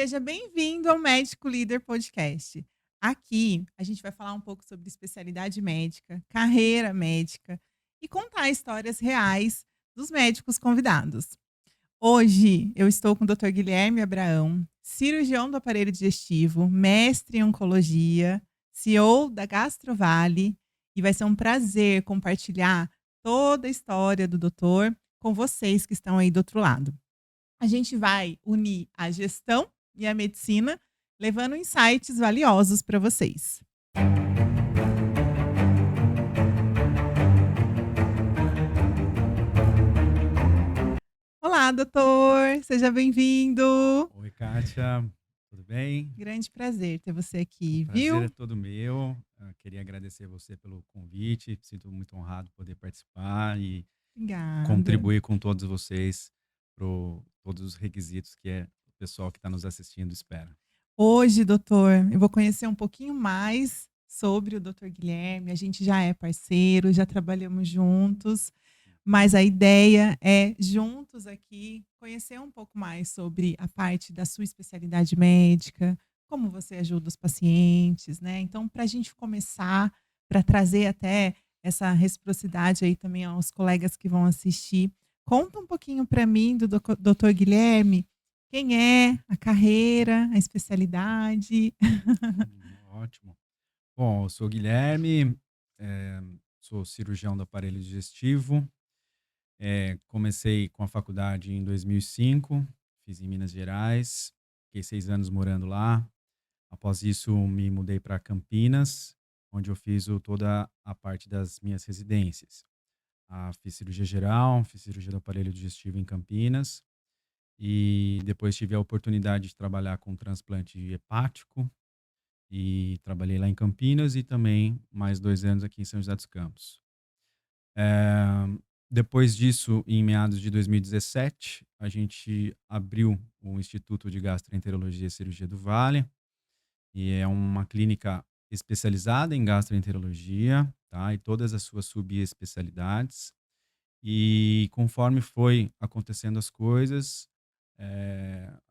Seja bem-vindo ao Médico Líder Podcast. Aqui a gente vai falar um pouco sobre especialidade médica, carreira médica e contar histórias reais dos médicos convidados. Hoje eu estou com o Dr. Guilherme Abraão, cirurgião do aparelho digestivo, mestre em oncologia, CEO da Gastrovale, e vai ser um prazer compartilhar toda a história do doutor com vocês que estão aí do outro lado. A gente vai unir a gestão e a medicina, levando insights valiosos para vocês. Olá, doutor, seja bem-vindo. Oi, Kátia, tudo bem? Grande prazer ter você O aqui, prazer é viu? todo meu. Queria agradecer você pelo convite. Sinto muito honrado poder participar e Obrigada. contribuir com todos vocês para todos os requisitos que o pessoal que está nos assistindo espera. Hoje, doutor, eu vou conhecer um pouquinho mais sobre o doutor Guilherme. A gente já é parceiro, já trabalhamos juntos. Mas a ideia é, juntos aqui, conhecer um pouco mais sobre a parte da sua especialidade médica, como você ajuda os pacientes, né? Então, para a gente começar, para trazer até essa reciprocidade aí também aos colegas que vão assistir, conta um pouquinho para mim do doutor Guilherme, quem é, a carreira, a especialidade. Ótimo. Bom, eu sou o Guilherme, eh, sou cirurgião do aparelho digestivo. Comecei com a faculdade em 2005, fiz em Minas Gerais, fiquei 6 anos morando lá. Após isso, me mudei para Campinas, onde eu fiz toda a parte das minhas residências. Fiz cirurgia geral, fiz cirurgia do aparelho digestivo em Campinas e depois tive a oportunidade de trabalhar com transplante hepático e trabalhei lá em Campinas e também mais 2 anos aqui em São José dos Campos. Eh, Depois disso, em meados de 2017, a gente abriu o Instituto de Gastroenterologia e Cirurgia do Vale, e é uma clínica especializada em gastroenterologia, tá? E todas as suas subespecialidades. E conforme foi acontecendo as coisas,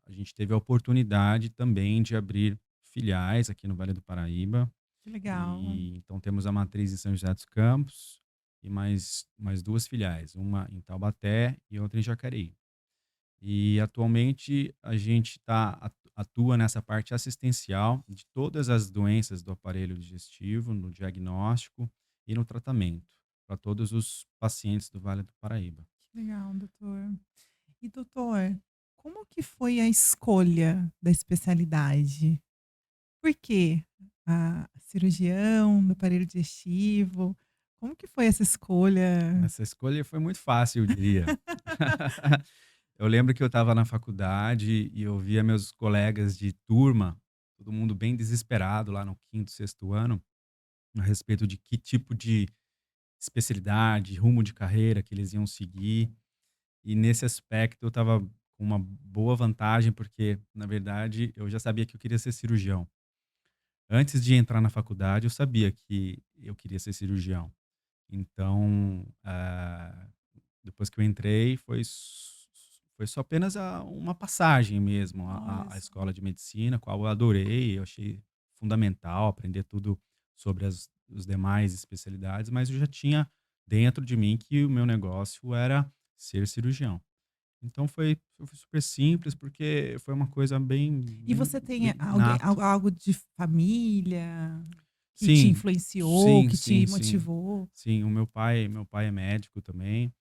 a gente teve a oportunidade também de abrir filiais aqui no Vale do Paraíba. Que legal. E então temos a matriz em São José dos Campos e mais duas filiais, uma em Taubaté e outra em Jacareí. E atualmente a gente atua nessa parte assistencial de todas as doenças do aparelho digestivo, no diagnóstico e no tratamento, para todos os pacientes do Vale do Paraíba. Que legal, doutor. E doutor, como que foi a escolha da especialidade? Por quê? Cirurgião do aparelho digestivo, como que foi essa escolha? Essa escolha foi muito fácil, eu diria. Eu lembro que eu estava na faculdade e eu via meus colegas de turma, todo mundo bem desesperado lá no quinto, sexto ano, a respeito de que tipo de especialidade, rumo de carreira que eles iam seguir. E nesse aspecto eu estava com uma boa vantagem, porque, na verdade, eu já sabia que eu queria ser cirurgião. Antes de entrar na faculdade, eu sabia que eu queria ser cirurgião. Então, depois que eu entrei, foi só apenas uma passagem mesmo, Olha a só. escola de medicina, qual eu adorei, eu achei fundamental aprender tudo sobre os demais especialidades, mas eu já tinha dentro de mim que o meu negócio era ser cirurgião. Então foi super simples, porque foi uma coisa bem, E bem, você tem bem alguém nato. algo de família que te Sim, influenciou, sim, que te sim, sim. motivou? Sim, o meu pai é médico também,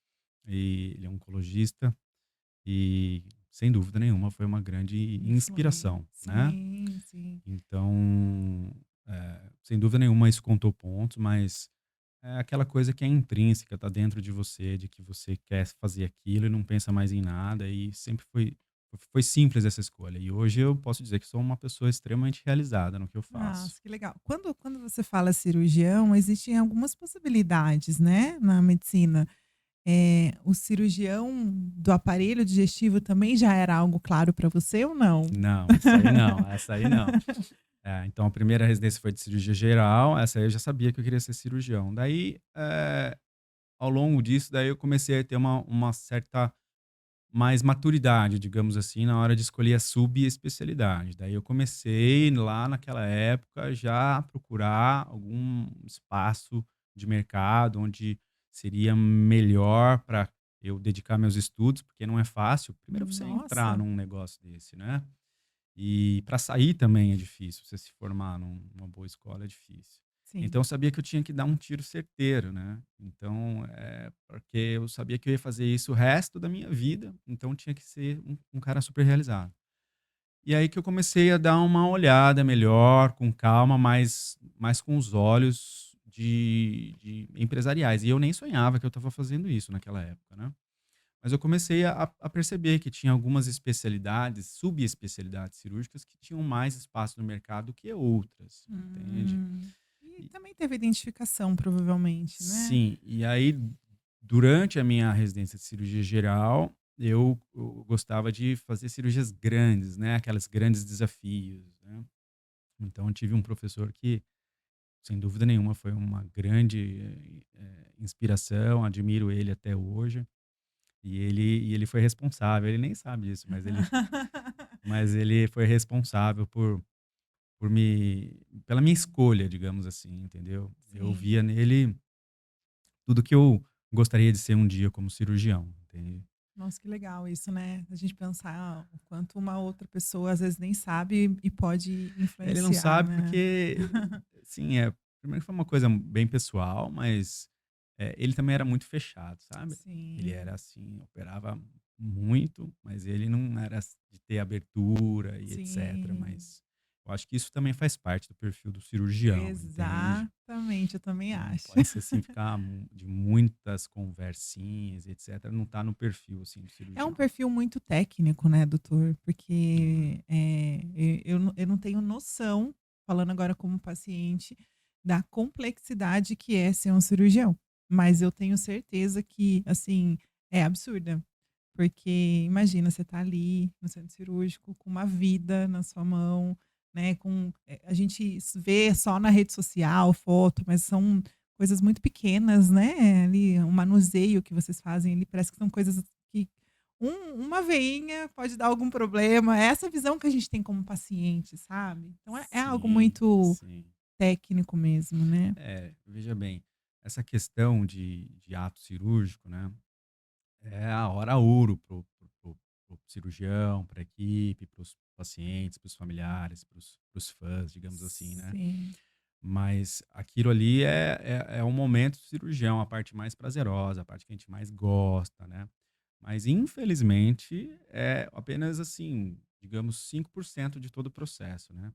e ele é oncologista, e sem dúvida nenhuma foi uma grande inspiração, né. Sim, sim. Então, sem dúvida nenhuma isso contou pontos, mas é aquela coisa que é intrínseca, tá dentro de você, de que você quer fazer aquilo e não pensa mais em nada, e sempre foi simples essa escolha. E hoje eu posso dizer que sou uma pessoa extremamente realizada no que eu faço. Nossa, que legal. Quando você fala cirurgião, existem algumas possibilidades, né, na medicina. O cirurgião do aparelho digestivo também já era algo claro para você ou não? Não, essa aí não, essa aí não. Então a primeira residência foi de cirurgia geral, essa aí eu já sabia que eu queria ser cirurgião. Daí, ao longo disso, daí eu comecei a ter uma certa mais maturidade, digamos assim, na hora de escolher a subespecialidade. Daí eu comecei lá naquela época já a procurar algum espaço de mercado onde seria melhor para eu dedicar meus estudos, porque não é fácil. Primeiro você entrar Nossa, num negócio desse, né? E para sair também é difícil. Você se formar numa boa escola é difícil. sim. Então eu sabia que eu tinha que dar um tiro certeiro, né. Então, porque eu sabia que eu ia fazer isso o resto da minha vida, então tinha que ser um cara super realizado. E aí que eu comecei a dar uma olhada melhor, com calma, mais com os olhos de empresariais. E eu nem sonhava que eu estava fazendo isso naquela época, né. Mas eu comecei a perceber que tinha algumas especialidades, subespecialidades cirúrgicas que tinham mais espaço no mercado que outras, entende? E E também teve identificação, provavelmente, né? sim, e aí durante a minha residência de cirurgia geral, eu gostava de fazer cirurgias grandes, né, aquelas grandes desafios, né. Então eu tive um professor que, sem dúvida nenhuma, foi uma grande, inspiração, admiro ele até hoje, e ele foi responsável, ele nem sabe disso, mas ele foi responsável por me pela minha escolha, digamos assim, entendeu. Eu Sim. via nele tudo que eu gostaria de ser um dia como cirurgião, entende. Nossa, que legal isso, né? A gente pensar o quanto uma outra pessoa às vezes nem sabe e pode Ele não influenciar, sabe né? porque, assim, primeiro que foi uma coisa bem pessoal, mas, ele também era muito fechado, sabe. Ele Sim, era assim, operava muito, mas ele não era de ter abertura e etcétera, sim. mas eu acho que isso também faz parte do perfil do cirurgião, entende. Exatamente, eu também Não acho. pode ser assim, ficar de muitas conversinhas, etcétera, não tá no perfil, assim, do É um cirurgião. perfil muito técnico, né, doutor? Uhum. Porque, eu não tenho noção, falando agora como paciente, da complexidade que é ser um cirurgião. Mas eu tenho certeza que, assim, é absurda. Porque imagina, você tá ali no centro cirúrgico com uma vida na sua mão, né, a gente vê só na rede social foto, mas são coisas muito pequenas, né, ali, o manuseio que vocês fazem ali, parece que são coisas que uma veinha pode dar algum problema, é essa visão que a gente tem como paciente, sabe. Então é algo Sim, muito sim. técnico mesmo, né. Veja bem, essa questão de ato cirúrgico, né, é a hora ouro para o cirurgião, para a equipe, para os pacientes, para os familiares, para os fãs, digamos assim, né. Sim. Mas aquilo ali é o momento do cirurgião, a parte mais prazerosa, a parte que a gente mais gosta, né. Mas infelizmente é apenas, assim, digamos 5% de todo o processo, né.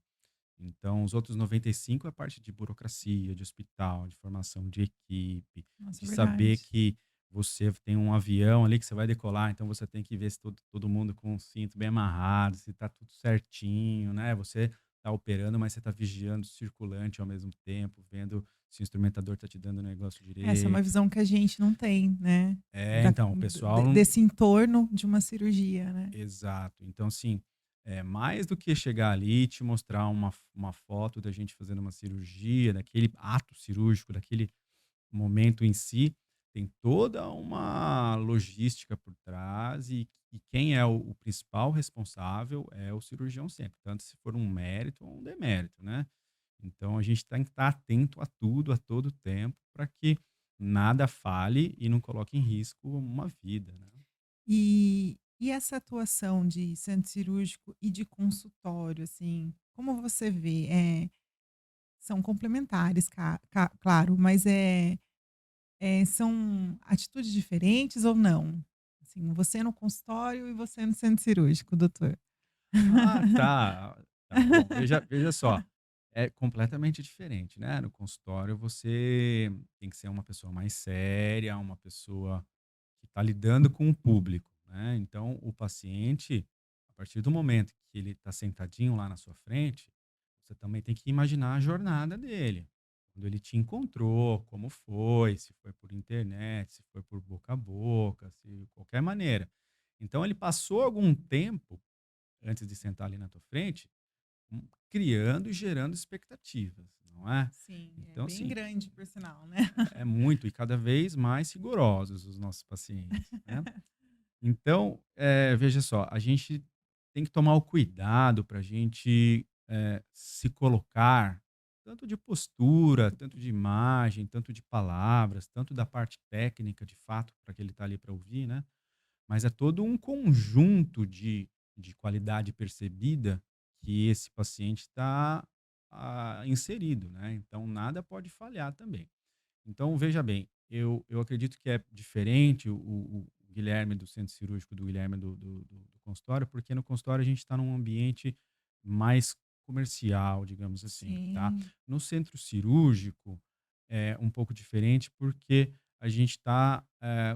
Então os outros 95 é a parte de burocracia, de hospital, de formação de equipe, Nossa, de é saber verdade. que você tem um avião ali que você vai decolar, então você tem que ver se todo mundo com o cinto bem amarrado, se tá tudo certinho, né. Você tá operando, mas você tá vigiando o circulante ao mesmo tempo, vendo se o instrumentador tá te dando o negócio Essa é uma direito. visão que a gente não tem, né, Então, o pessoal não. desse entorno de uma cirurgia, né. Exato. Então, assim, mais do que chegar ali e te mostrar uma foto da gente fazendo uma cirurgia, daquele ato cirúrgico, daquele momento em si, tem toda uma logística por trás e quem é o principal responsável é o cirurgião sempre, tanto se for um mérito ou um demérito, né. Então a gente tem que estar atento a tudo, a todo tempo, para que nada falhe e não coloque em risco uma vida, né. E essa atuação de centro cirúrgico e de consultório, assim, como você vê? São complementares, claro, mas, são atitudes diferentes ou não? Assim, você no consultório e você no centro cirúrgico, doutor. Ah, tá. Tá, bom, veja só, é completamente diferente, né, no consultório você tem que ser uma pessoa mais séria, uma pessoa que está lidando com o público, né, então o paciente, a partir do momento que ele está sentadinho lá na sua frente, você também tem que imaginar a jornada dele. Quando ele te encontrou, como foi, se foi por internet, se foi por boca a boca, se qualquer maneira. Então ele passou algum tempo antes de sentar ali na tua frente, criando e gerando expectativas, não é? Sim, é Então, bem assim, grande, por sinal, né. é muito e cada vez mais rigorosos os nossos pacientes, né? Então, veja só, a gente tem que tomar o cuidado para a gente, se colocar, tanto de postura, tanto de imagem, tanto de palavras, tanto da parte técnica, de fato, para que ele está ali para ouvir, né, mas é todo um conjunto de qualidade percebida que esse paciente está, inserido, né, então nada pode falhar também. Então, veja bem, eu acredito que é diferente o Guilherme do centro cirúrgico do Guilherme do consultório, porque no consultório a gente está num ambiente mais comercial, digamos assim, tá? Sim. No centro cirúrgico é um pouco diferente, porque a gente está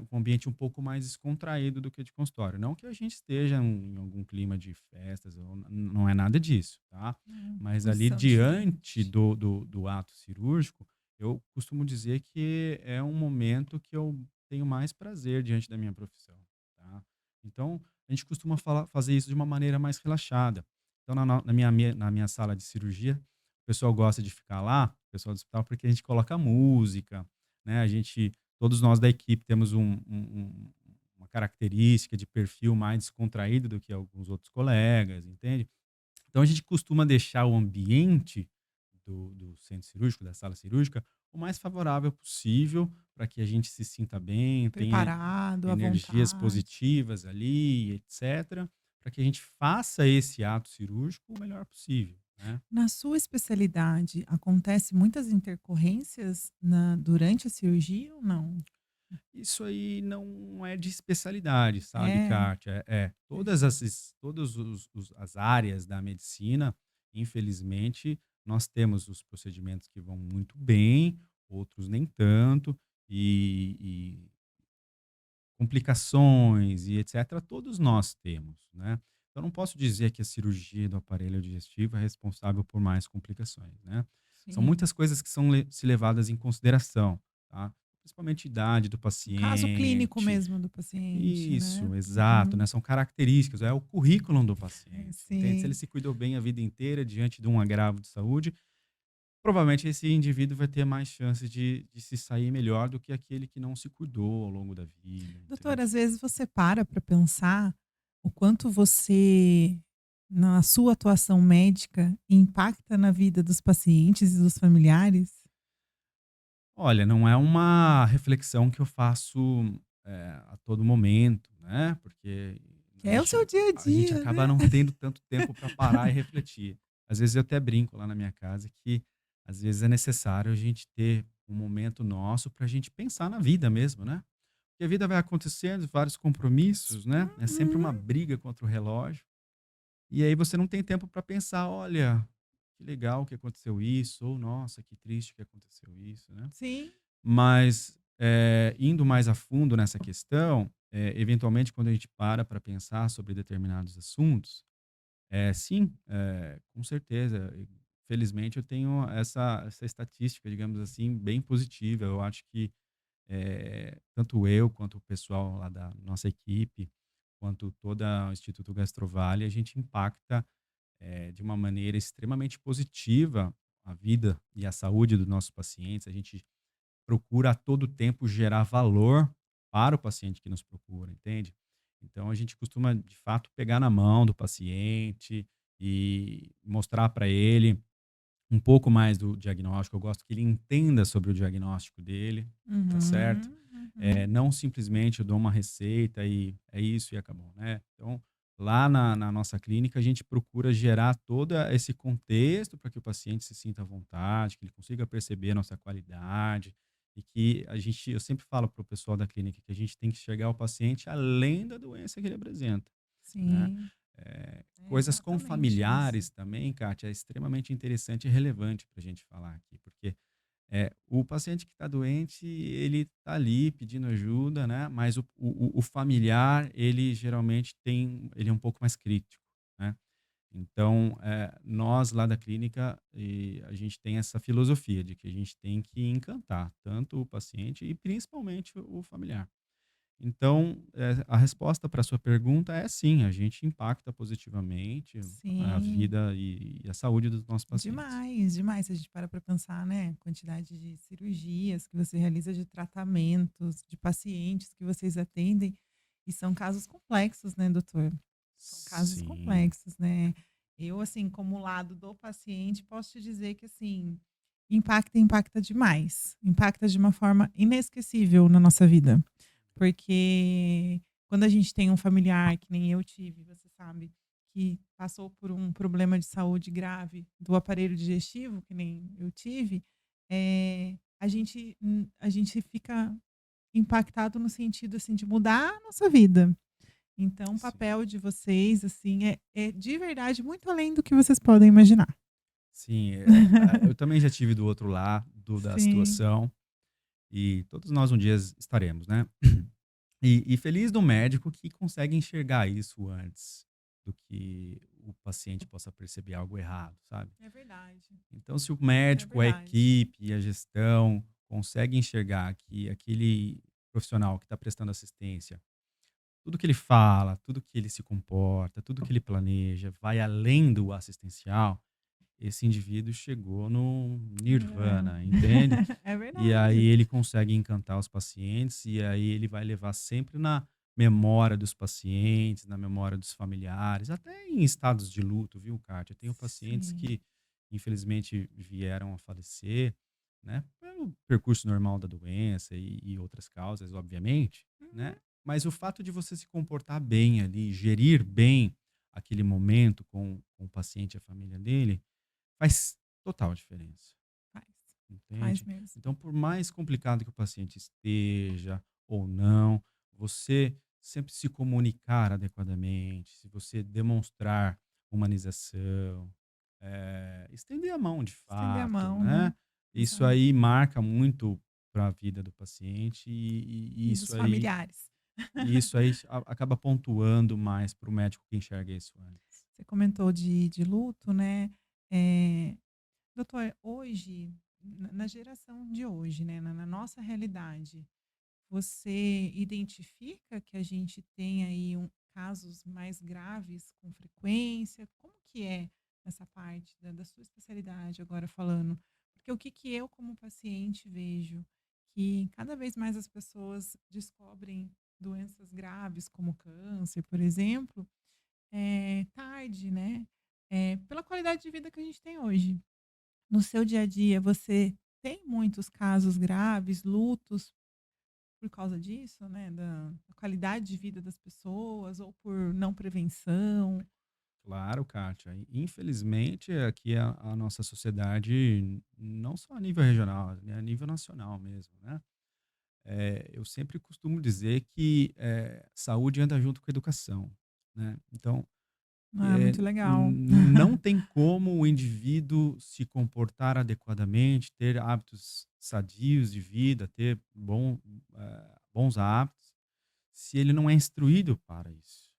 com um ambiente um pouco mais descontraído do que de consultório. Não que a gente esteja em algum clima de festas, não é nada disso, tá? Mas ali Posição diante diferente. do ato cirúrgico, eu costumo dizer que é um momento que eu tenho mais prazer diante da minha profissão, tá. Então, a gente costuma fazer isso de uma maneira mais relaxada. Então, na minha sala de cirurgia, o pessoal gosta de ficar lá, o pessoal do hospital, porque a gente coloca música, né, todos nós da equipe temos uma característica de perfil mais descontraído do que alguns outros colegas, entende. Então a gente costuma deixar o ambiente do centro cirúrgico, da sala cirúrgica, o mais favorável possível para que a gente se sinta bem, tenha Preparado, à energias vontade. positivas ali, etc, para que a gente faça esse ato cirúrgico o melhor possível, né. Na sua especialidade, acontece muitas intercorrências durante a cirurgia ou não? Isso aí não é de especialidade, sabe, É, Kátia. Todas perfeito. as todos as áreas da medicina, infelizmente, nós temos os procedimentos que vão muito bem, outros nem tanto, e complicações e etcétera, todos nós temos, né. Eu não posso dizer que a cirurgia do aparelho digestivo é responsável por mais complicações, né. São Sim. muitas coisas que são levadas em consideração, tá. Principalmente a idade do O caso clínico paciente. mesmo do paciente, né. Isso, exato, Uhum. né, são características, é o currículo do paciente, entende. Se ele Sim. se cuidou bem a vida inteira diante de um agravo de saúde, provavelmente esse indivíduo vai ter mais chances de se sair melhor do que aquele que não se cuidou ao longo da vida, Doutor, entende. às vezes você para pensar o quanto você, na sua atuação médica, impacta na vida dos pacientes e dos familiares? Olha, não é uma reflexão que eu faço, a todo momento, né, porque Que é o seu dia a a gente dia, acaba né. não tendo tanto tempo para parar e refletir. Às vezes eu até brinco lá na minha casa que, às vezes, é necessário a gente ter um momento nosso para a gente pensar na vida mesmo, né. Porque a vida vai acontecendo, vários compromissos, né, é sempre Uhum. uma briga contra o relógio, e aí você não tem tempo para pensar: "Olha, que legal que aconteceu isso", ou "Nossa, que triste que aconteceu isso", né. Sim. Mas, indo mais a fundo nessa questão, eventualmente quando a gente para pensar sobre determinados assuntos, sim, com certeza, felizmente eu tenho essa estatística, digamos assim, bem positiva. Eu acho que, tanto eu quanto o pessoal lá da nossa equipe, quanto toda o Instituto Gastrovale, a gente impacta, de uma maneira extremamente positiva a vida e a saúde dos nossos pacientes. A gente procura a todo tempo gerar valor para o paciente que nos procura, entende? Então a gente costuma, de fato, pegar na mão do paciente e mostrar para ele um pouco mais do diagnóstico. Eu gosto que ele entenda sobre o diagnóstico dele, tá certo? Uhum, uhum. Não simplesmente eu dou uma receita e é isso e acabou, né? Então, lá na nossa clínica, a gente procura gerar todo esse contexto para que o paciente se sinta à vontade, que ele consiga perceber a nossa qualidade e que eu sempre falo para o pessoal da clínica que a gente tem que enxergar o paciente além da doença que ele apresenta, né? Sim, é Coisas com exatamente isso. familiares também, Kátia, é extremamente interessante e relevante para a gente falar aqui, porque o paciente que está doente, ele está ali pedindo ajuda, né, mas o familiar, ele geralmente ele é um pouco mais crítico, né. Então, nós lá da clínica, a gente tem essa filosofia de que a gente tem que encantar tanto o paciente e principalmente o familiar. Então, a resposta para a sua pergunta é sim, a gente impacta positivamente a Sim. vida e a saúde dos nossos pacientes. Demais, demais. Se a gente para pensar, né, quantidade de cirurgias que você realiza, de tratamentos, de pacientes que vocês atendem. E são casos complexos, né, doutor? São casos Sim, complexos, né. Eu, assim, como lado do paciente, posso te dizer que, assim, impacta demais. Impacta de uma forma inesquecível na nossa vida. Porque quando a gente tem um familiar, que nem eu tive, você sabe, que passou por um problema de saúde grave do aparelho digestivo, que nem eu tive, a gente fica impactado no sentido, assim, de mudar a nossa vida. Então o sim, papel de vocês, assim, é de verdade muito além do que vocês podem imaginar. sim. Eu também já tive do outro lado da Sim, situação e todos nós um dia estaremos, né? E feliz do médico que consegue enxergar isso antes do que o paciente possa perceber algo errado, sabe? é verdade, Então, se o é médico, a verdade. equipe e a gestão conseguem enxergar que aquele profissional que está prestando assistência, tudo que ele fala, tudo que ele se comporta, tudo que ele planeja, vai além do assistencial, esse indivíduo chegou no nirvana, entende? É. É E aí verdade. ele consegue encantar os pacientes, e aí ele vai levar sempre na memória dos pacientes, na memória dos familiares, até em estados de luto, viu, Kátia? Eu tenho pacientes Sim. que infelizmente vieram a falecer, né, pelo percurso normal da doença e outras causas, obviamente, Uhum. né? Mas o fato de você se comportar bem ali, gerir bem aquele momento com o paciente e a família dele, faz total diferença. Faz, faz Entende? mesmo. Então, por mais complicado que o paciente esteja ou não, você sempre se comunicar adequadamente, se você demonstrar humanização, estender a mão de Estender a fato, mão, né. né? Isso Exato. aí marca muito para a vida do paciente e E isso dos aí, familiares. acaba pontuando mais para o médico que enxerga isso antes. Você comentou de luto, né. Eh, doutor, hoje, na geração de hoje, né, na nossa realidade, você identifica que a gente tem aí casos mais graves com frequência? Como que é essa parte da sua especialidade agora falando? Porque o que que eu como paciente vejo, que cada vez mais as pessoas descobrem doenças graves como câncer, por exemplo, tarde, né, pela qualidade de vida que a gente tem hoje. No seu dia a dia, você tem muitos casos graves, lutos por causa disso, né, da qualidade de vida das pessoas ou por não prevenção? Claro, Kátia. Infelizmente, aqui a nossa sociedade, não só a nível regional, né, a nível nacional mesmo, né? Eu sempre costumo dizer que saúde anda junto com educação, né? Então, Ah, muito legal. não tem como o indivíduo se comportar adequadamente, ter hábitos sadios de vida, ter bons hábitos, se ele não é instruído para isso,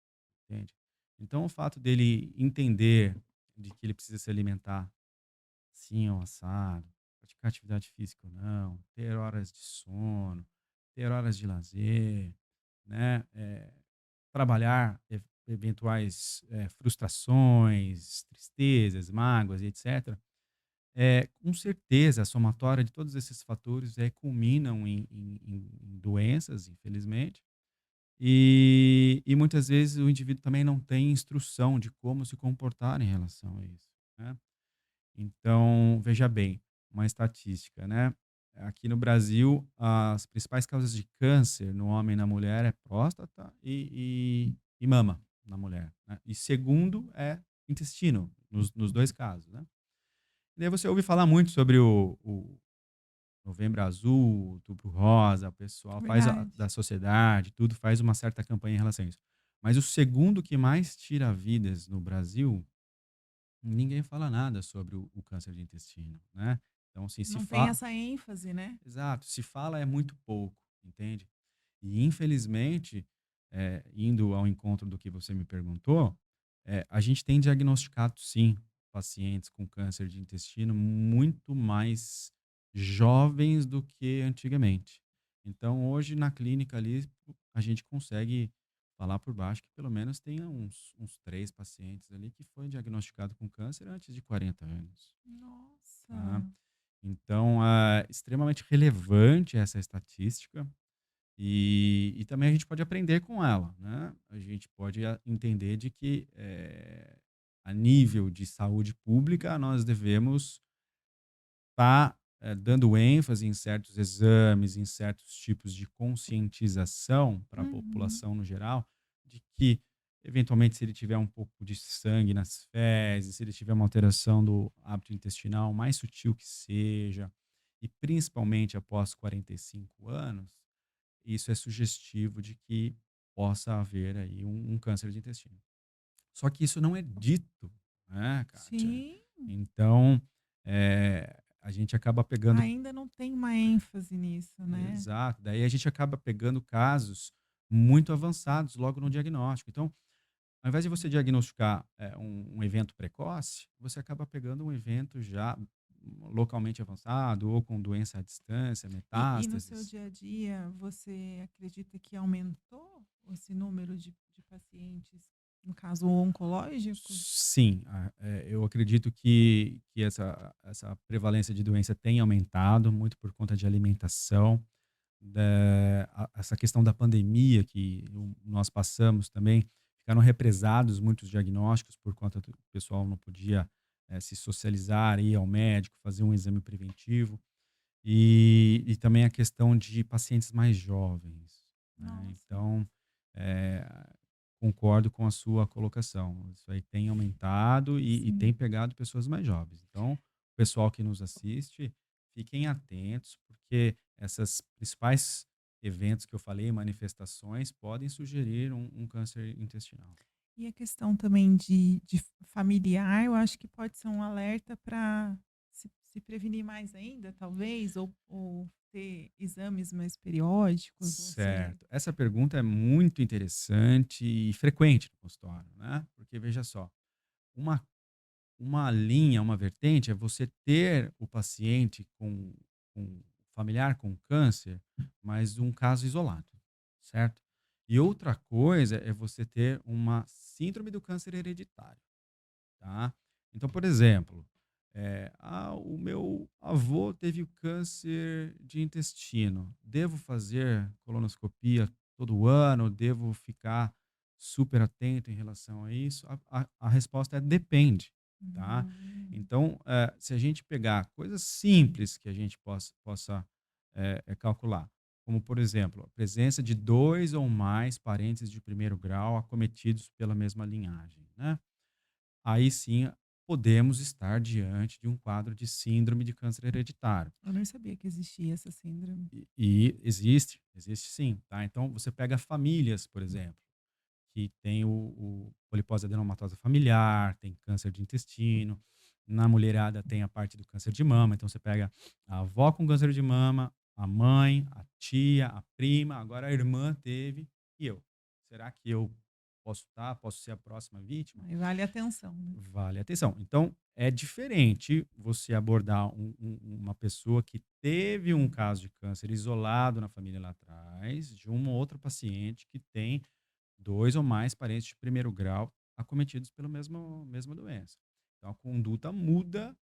entende? Então, o fato dele entender de que ele precisa se alimentar assim ou assado, praticar atividade física ou não, ter horas de sono, ter horas de lazer, né, trabalhar eventuais, frustrações, tristezas, mágoas e etcétera, com certeza a somatória de todos esses fatores, culminam em doenças, infelizmente, e muitas vezes o indivíduo também não tem instrução de como se comportar em relação a isso, né. Então, veja bem, uma estatística, né, aqui no Brasil, as principais causas de câncer no homem e na mulher é próstata e mama na mulher, né, e segundo é intestino, nos 2 casos, né. E daí você ouve falar muito sobre o Novembro Azul, Outubro Rosa, o pessoal faz Verdade. da sociedade, tudo, faz uma certa campanha em relação a isso. Mas o segundo que mais tira vidas no Brasil, ninguém fala nada sobre o câncer de intestino, né. Então, assim, se Não tem fala, essa ênfase, né. exato, se fala é muito pouco, entende. E infelizmente, indo ao encontro do que você me perguntou, a gente tem diagnosticado sim, pacientes com câncer de intestino muito mais jovens do que antigamente. Então hoje na clínica ali, a gente consegue falar por baixo que pelo menos tenha uns 3 pacientes ali que foi diagnosticado com câncer antes de 40 anos, Nossa. tá. Então, é extremamente relevante essa estatística, E também a gente pode aprender com ela, né? A gente pode entender de que, a nível de saúde pública, nós devemos estar dando ênfase em certos exames, em certos tipos de conscientização para a Uhum. população no geral, de que, eventualmente, se ele tiver um pouco de sangue nas fezes, se ele tiver uma alteração do hábito intestinal, mais sutil que seja, e principalmente após 45 anos, isso é sugestivo de que possa haver aí um câncer de intestino. Só que isso não é dito, né, Kátia? Sim, Então, a gente acaba pegando. ainda não tem uma ênfase nisso, né. Exato, daí a gente acaba pegando casos muito avançados logo no diagnóstico. Então, ao invés de você diagnosticar, um evento precoce, você acaba pegando um evento já localmente avançado ou com doença à distância, E no seu metástases. dia a dia, você acredita que aumentou esse número de pacientes, no caso oncológicos? Sim, eu acredito que essa prevalência de doença tem aumentado muito por conta de alimentação, essa questão da pandemia que nós passamos também, ficaram represados muitos diagnósticos por conta do pessoal não podia, se socializar, ir ao médico, fazer um exame preventivo, e também a questão de pacientes mais jovens, né. Nossa, Então, eh, concordo com a sua colocação. Isso aí tem aumentado e tem sim. pegado pessoas mais jovens. Então, o pessoal que nos assiste, fiquem atentos, porque essas principais eventos que eu falei, manifestações, podem sugerir um câncer intestinal. E a questão também de familiar, eu acho que pode ser um alerta para se prevenir mais ainda, talvez, ou ter exames mais periódicos, não sei. Certo. Essa pergunta é muito interessante e frequente no consultório, né? Porque veja só, uma uma linha, uma vertente é você ter o paciente com familiar com câncer, mas um caso isolado, certo? E outra coisa é você ter uma síndrome do câncer hereditário, tá? Então, por exemplo, o meu avô teve o câncer de intestino. Devo fazer colonoscopia todo ano? Devo ficar super atento em relação a isso? A resposta é depende, tá? Hum, Então, se a gente pegar coisas simples que a gente possa calcular, como, por exemplo, a presença de dois ou mais parentes de primeiro grau acometidos pela mesma linhagem, né? Aí sim podemos estar diante de um quadro de síndrome de câncer hereditário. eu nem sabia que existia essa síndrome. E existe sim, tá? Então você pega famílias, por exemplo, que tem o polipose adenomatosa familiar, tem câncer de intestino, na mulherada tem a parte do câncer de mama, então você pega a avó com câncer de mama, a mãe, a tia, a prima, agora a irmã teve e eu. Será que eu posso ser a próxima vítima? Aí vale a atenção, né. Vale atenção. Então, é diferente você abordar uma pessoa que teve um caso de câncer isolado na família lá atrás, de uma outra paciente que tem 2 ou mais parentes de primeiro grau acometidos pela mesma doença. Então, a conduta muda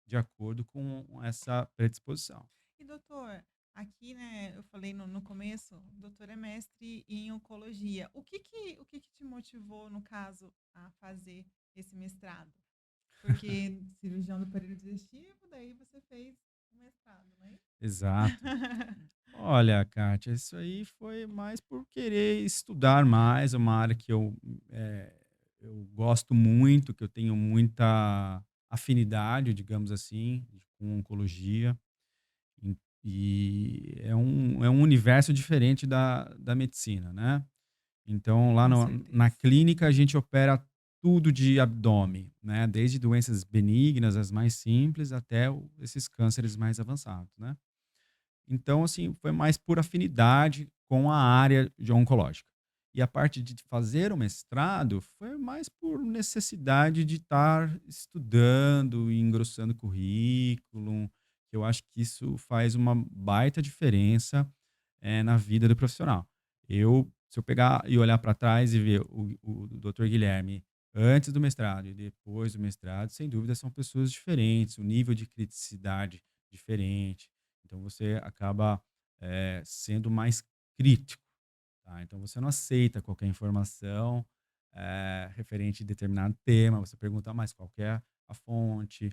de acordo com essa predisposição. E doutor, aqui, né, eu falei no começo, o doutor é mestre em oncologia. O que que te motivou, no caso, a fazer esse mestrado? Porque cirurgião do aparelho digestivo, daí você fez o mestrado, não é isso? Exato. Olha, Kátia, isso aí foi mais por querer estudar mais, é uma área que eu gosto muito, que eu tenho muita afinidade, digamos assim, com oncologia. E é um universo diferente da medicina, né? Então, lá Com na certeza. clínica, a gente opera tudo de abdômen, né? Desde doenças benignas, as mais simples, até esses cânceres mais avançados, né? Então, assim, foi mais por afinidade com a área de oncológica. E a parte de fazer o mestrado foi mais por necessidade de estar estudando e engrossando currículo. Eu acho que isso faz uma baita diferença, na vida do profissional. Se eu pegar e olhar para trás e ver o doutor Guilherme antes do mestrado e depois do mestrado, sem dúvida são pessoas diferentes, o nível de criticidade diferente. Então você acaba, sendo mais crítico, tá? Então você não aceita qualquer informação referente a determinado tema, você pergunta, mas qual que é a fonte?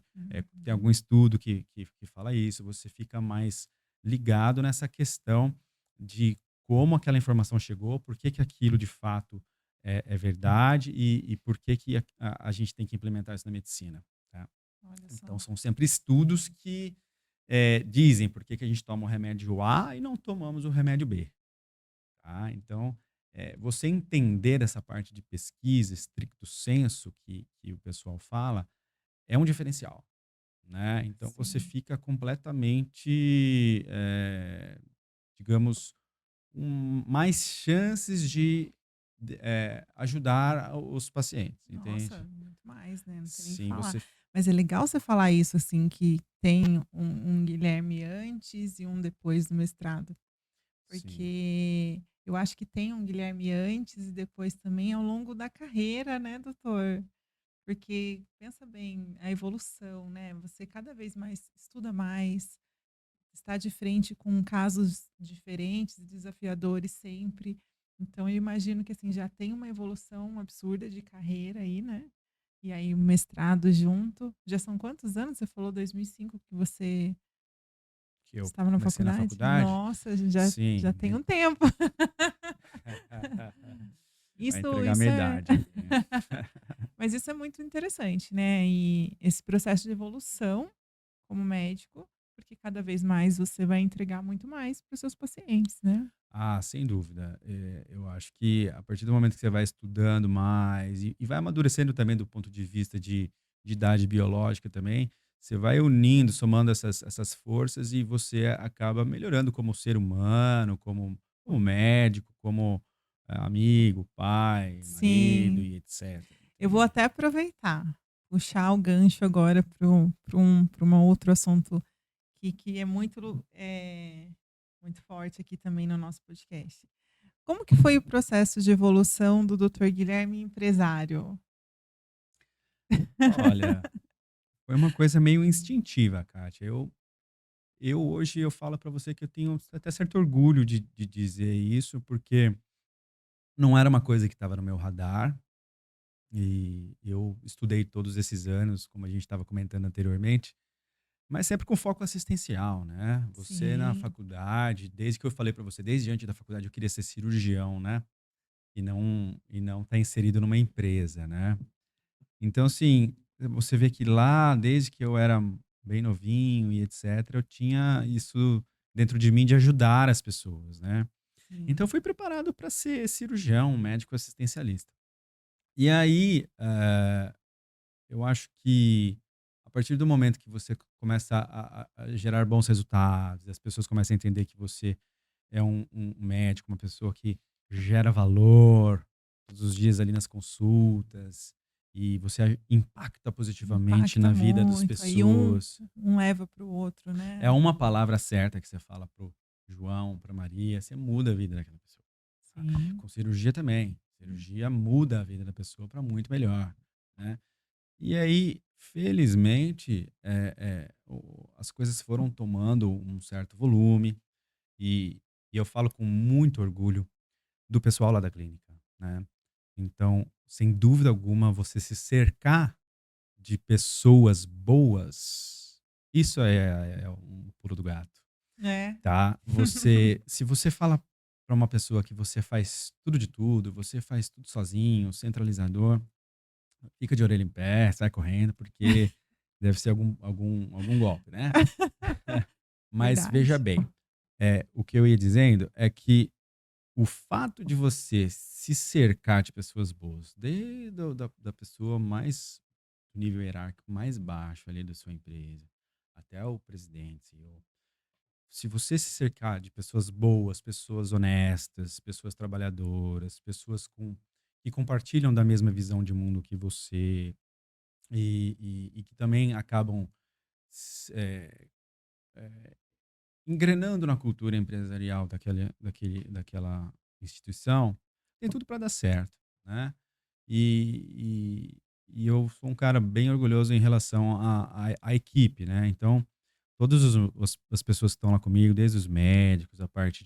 Tem algum Uhum. estudo que fala isso? Você fica mais ligado nessa questão de como aquela informação chegou, por que que aquilo de fato é verdade e por que que a gente tem que implementar isso na medicina, tá? Olha Então só. são sempre estudos que dizem por que que a gente toma o remédio A e não tomamos o remédio B, tá? Então, você entender essa parte de pesquisa, stricto sensu, que o pessoal fala, é um diferencial, né? Então você Sim. fica completamente, digamos, com mais chances de ajudar os pacientes, Nossa, entende? muito mais, né, não tem nem o que Sim, falar. você Mas é legal você falar isso, assim, que tem um Guilherme antes e um depois do mestrado, sim, porque eu acho que tem um Guilherme antes e depois também ao longo da carreira, né, doutor? Porque pensa bem, a evolução, né, você cada vez mais estuda mais, está de frente com casos diferentes e desafiadores sempre. Então eu imagino que, assim, já tem uma evolução absurda de carreira aí, né. E aí o mestrado junto. Já são quantos anos? Você falou 2005 que você que eu estava na comecei na faculdade? faculdade, Nossa, já sim, tem um tempo. vai Isso entregar a isso minha é idade aqui. mas isso é muito interessante, né, e esse processo de evolução como médico, porque cada vez mais você vai entregar muito mais para os seus pacientes, né. Ah, sem dúvida. Eu acho que a partir do momento que você vai estudando mais e vai amadurecendo também do ponto de vista de idade biológica também, você vai unindo, somando essas forças e você acaba melhorando como ser humano, como médico, como amigo, pai, marido Sim. e etc, Eu vou entende? até aproveitar, puxar o gancho agora para um outro assunto que é muito, muito forte aqui também no nosso podcast. Como que foi o processo de evolução do Dr. Guilherme empresário? Olha, foi uma coisa meio instintiva, Kátia. Eu hoje eu falo para você que eu tenho até certo orgulho de dizer isso, porque não era uma coisa que estava no meu radar, e eu estudei todos esses anos, como a gente estava comentando anteriormente, mas sempre com foco assistencial, né. Você na Sim, faculdade, desde que eu falei para você, desde antes da faculdade eu queria ser cirurgião, né, e não estar inserido numa empresa, né. Então assim, você vê que lá, desde que eu era bem novinho e etcétera, eu tinha isso dentro de mim de ajudar as pessoas, né. Então eu sim. fui preparado para ser cirurgião, médico assistencialista. E aí, eu acho que a partir do momento que você começa a gerar bons resultados, as pessoas começam a entender que você é um médico, uma pessoa que gera valor todos os dias ali nas consultas, e você impacta positivamente Impacta na vida das muito, aí pessoas. um leva para o outro, É né. uma palavra certa que você fala pro João, pra Maria, você muda a vida daquela pessoa. Tá? Sim. Com cirurgia também. Cirurgia muda a vida da pessoa para muito melhor, né? E aí, felizmente, as coisas foram tomando um certo volume e, e eu falo com muito orgulho do pessoal lá da clínica, né? Então, sem dúvida alguma, você se cercar de pessoas boas, isso é um pulo do gato, É. tá? Se você fala para uma pessoa que você faz tudo de tudo, você faz tudo sozinho, centralizador, fica de orelha em pé, sai correndo, porque deve ser algum golpe, né? Mas veja Verdade. bem, o que eu ia dizendo é que o fato de você se cercar de pessoas boas, desde da pessoa mais nível hierárquico mais baixo ali da sua empresa, até o presidente, CEO. Se você se cercar de pessoas boas, pessoas honestas, pessoas trabalhadoras, pessoas que compartilham da mesma visão de mundo que você e que também acabam s- eh, engrenando na cultura empresarial daquela instituição, tem tudo para dar certo, né? E eu sou um cara bem orgulhoso em relação à equipe, né? Então, todas as pessoas que estão lá comigo, desde os médicos, a parte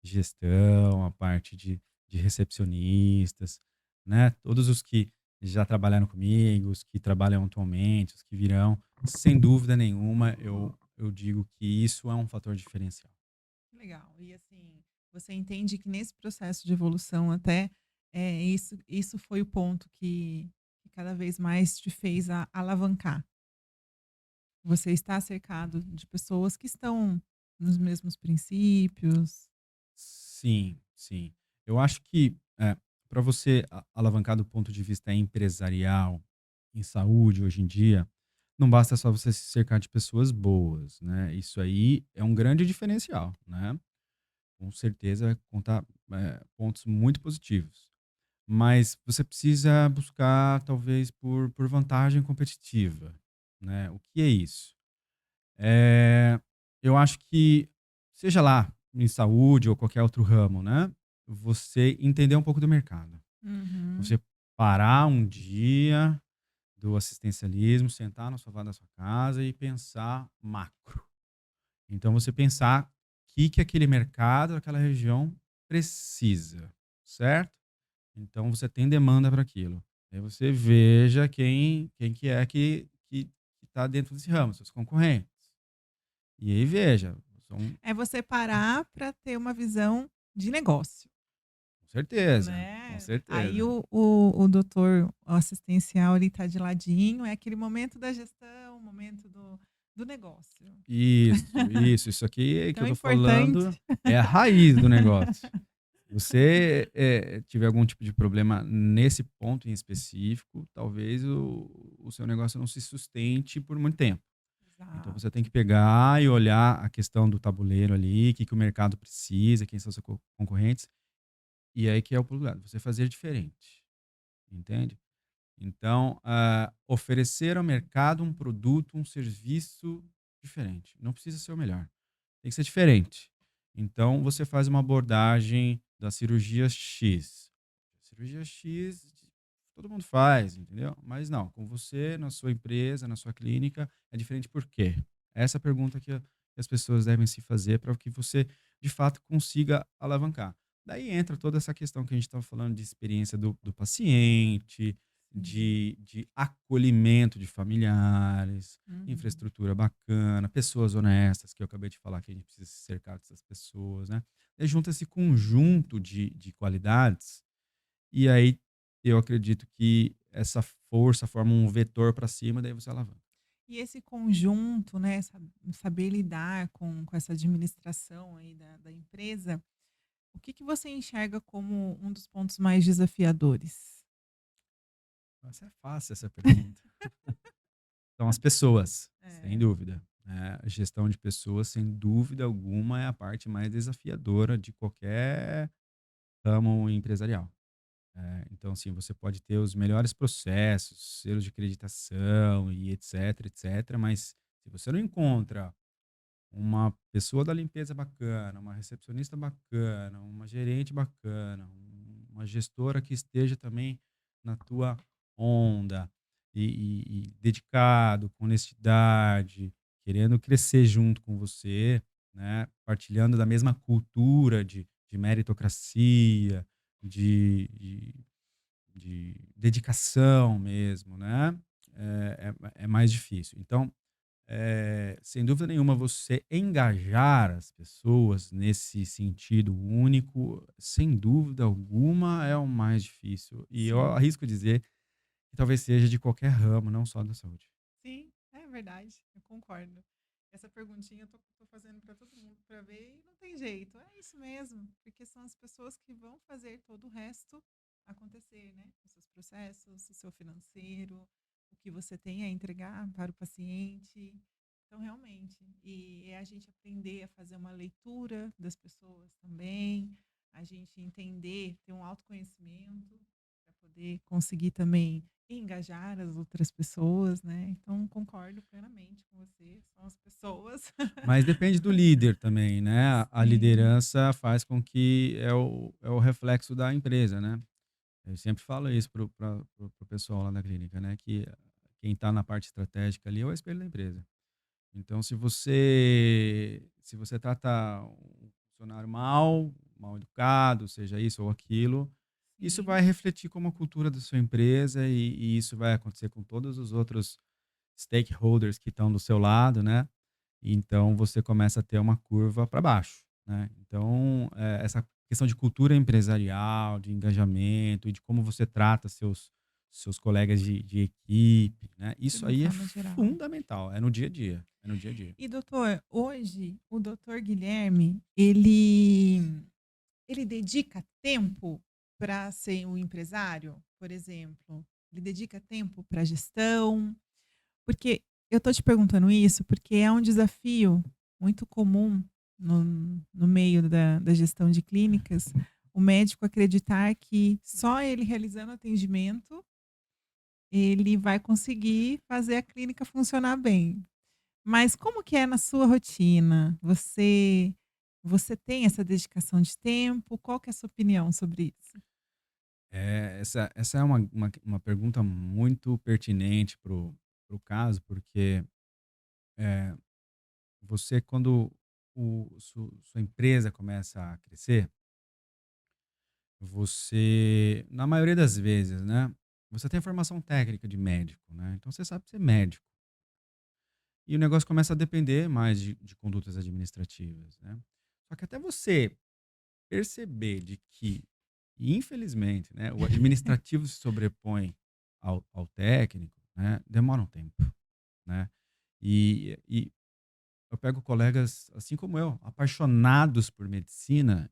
gestão, a parte de recepcionistas, né? Todos os que já trabalharam comigo, os que trabalham atualmente, os que virão, sem dúvida nenhuma, eu digo que isso é um fator diferencial. Legal. E assim, você entende que nesse processo de evolução até, isso foi o ponto que cada vez mais te fez alavancar. Você está cercado de pessoas que estão nos mesmos princípios. Sim, sim. Eu acho que, para você alavancar do ponto de vista empresarial, em saúde, hoje em dia, não basta só você se cercar de pessoas boas, né, isso aí é um grande diferencial, né, com certeza vai contar, pontos muito positivos. Mas você precisa buscar talvez por vantagem competitiva, né. O que é isso? Eh, eu acho que, seja lá em saúde ou qualquer outro ramo, né, você entender um pouco do mercado. Uhum. Você parar um dia do assistencialismo, sentar no sofá da sua casa e pensar macro. Então você pensar o que que aquele mercado, aquela região precisa, certo? Então você tem demanda para aquilo. Aí você veja quem que é que está dentro desse ramo, seus concorrentes. E aí veja, são É você parar para ter uma visão de negócio, com né. Aí certeza. o doutor assistencial, ele tá de ladinho, é aquele momento da gestão, momento do negócio. Isso aqui que Tão eu tô importante. falando é a raiz do negócio. Você, tiver algum tipo de problema nesse ponto em específico, talvez o seu negócio não se sustente por muito tempo. Então você tem Exato. que pegar e olhar a questão do tabuleiro ali, o que que o mercado precisa, quem são os seus concorrentes, e aí que é o pulo do gato, você fazer diferente, entende? Então, oferecer ao mercado um produto, um serviço diferente. Não precisa ser o melhor, tem que ser diferente. Então, você faz uma abordagem da cirurgia X. Cirurgia X todo mundo faz, entendeu? Mas não, com você, na sua empresa, na sua clínica, é diferente por quê? Essa é a pergunta que as pessoas devem se fazer para que você, de fato, consiga alavancar. Daí entra toda essa questão que a gente estava falando de experiência do paciente, Sim. de acolhimento de familiares, Uhum. infraestrutura bacana, pessoas honestas, que eu acabei de falar que a gente precisa se cercar dessas pessoas, né? E junta esse conjunto de qualidades, e aí eu acredito que essa força forma um vetor para cima, daí você alavanca. E esse conjunto, né, saber lidar com essa administração aí da empresa, o que que você enxerga como um dos pontos mais desafiadores? Nossa, é fácil essa pergunta. São as pessoas, sem É. dúvida, né, a gestão de pessoas, sem dúvida alguma, é a parte mais desafiadora de qualquer ramo empresarial. Então, assim, você pode ter os melhores processos, selos de acreditação e etc, etc, mas se você não encontra uma pessoa da limpeza bacana, uma recepcionista bacana, uma gerente bacana, uma gestora que esteja também na tua onda e dedicado, com honestidade, querendo crescer junto com você, né? Partilhando da mesma cultura de meritocracia, de, de dedicação mesmo, né? É mais difícil. Então, sem dúvida nenhuma, você engajar as pessoas nesse sentido único, sem dúvida alguma, é o mais difícil. E eu Sim. arrisco dizer que talvez seja de qualquer ramo, não só da saúde. Sim, é verdade, eu concordo. Essa perguntinha eu tô fazendo para todo mundo para ver e não tem jeito, é isso mesmo, porque são as pessoas que vão fazer todo o resto acontecer, né, os seus processos, o seu financeiro, o que você tem a entregar para o paciente. Então, realmente, e é a gente aprender a fazer uma leitura das pessoas também, a gente entender, ter um autoconhecimento para poder conseguir também engajar as outras pessoas, né. Então concordo plenamente com você, são as pessoas. Mas depende do líder também, né? A Sim, liderança faz com que é o reflexo da empresa, né? Eu sempre falo isso pro pessoal lá da clínica, né? Que quem está na parte estratégica ali é o espelho da empresa. Então, se você trata um funcionário mal, mal educado, seja isso ou aquilo, isso sim. vai refletir como a cultura da sua empresa e isso vai acontecer com todos os outros stakeholders que estão do seu lado, né? Então você começa a ter uma curva para baixo, né? Então, essa questão de cultura empresarial, de engajamento e de como você trata seus colegas de equipe, né? De Isso uma aí é forma geral. fundamental, é no dia a dia, é no dia a dia. E doutor, hoje o doutor Guilherme, ele dedica tempo para ser um empresário, por exemplo? Ele dedica tempo para gestão? Porque eu tô te perguntando isso, porque é um desafio muito comum no meio da gestão de clínicas, o médico acreditar que só ele realizando atendimento, ele vai conseguir fazer a clínica funcionar bem. Mas como que é na sua rotina? Você tem essa dedicação de tempo? Qual que é a sua opinião sobre isso? Essa é uma pergunta muito pertinente pro caso, porque, eh, você quando sua empresa começa a crescer, você na maioria das vezes, né, você tem a formação técnica de médico, né, então você sabe ser médico. E o negócio começa a depender mais de condutas administrativas, né. Só que até você perceber de que, infelizmente, né, o administrativo se sobrepõe ao técnico, né, demora um tempo, né. E eu pego colegas, assim como eu, apaixonados por medicina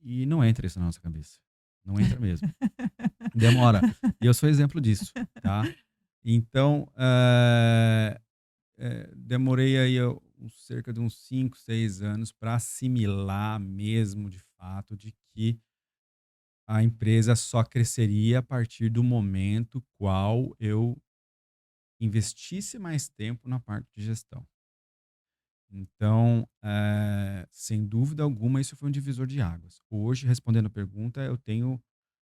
e não entra isso na nossa cabeça, não entra mesmo. Demora. E eu sou exemplo disso, tá. Então, demorei aí cerca de uns 5, 6 anos para assimilar mesmo, de fato, de que a empresa só cresceria a partir do momento qual eu investisse mais tempo na parte de gestão. Então, sem dúvida alguma, isso foi um divisor de águas. Hoje, respondendo a pergunta, eu tenho,